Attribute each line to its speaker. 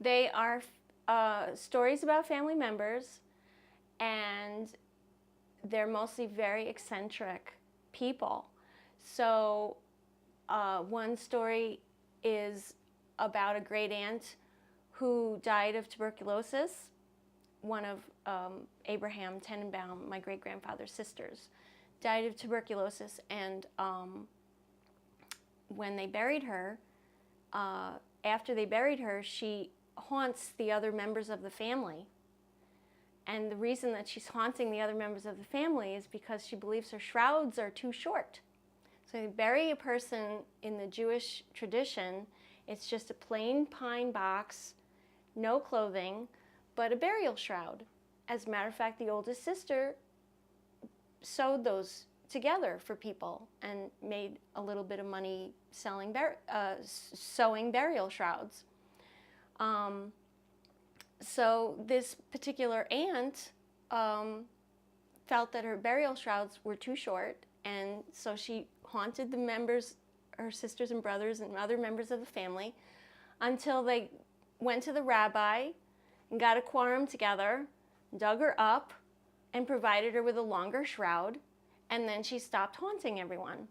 Speaker 1: They are stories about family members, and they're mostly very eccentric people. So one story is about a great aunt who died of tuberculosis, one of Abraham Tannenbaum, my great-grandfather's sisters, died of tuberculosis, and when they buried her, after they buried her, she haunts the other members of the family. And the reason that she's haunting the other members of the family is because she believes her shrouds are too short. So you bury a person in the Jewish tradition, it's just a plain pine box, no clothing, but a burial shroud. As a matter of fact, the oldest sister sewed those together for people and made a little bit of money selling sewing burial shrouds. So this particular aunt felt that her burial shrouds were too short, and so she haunted the members, her sisters and brothers and other members of the family, until they went to the rabbi and got a quorum together, dug her up, and provided her with a longer shroud, and then she stopped haunting everyone.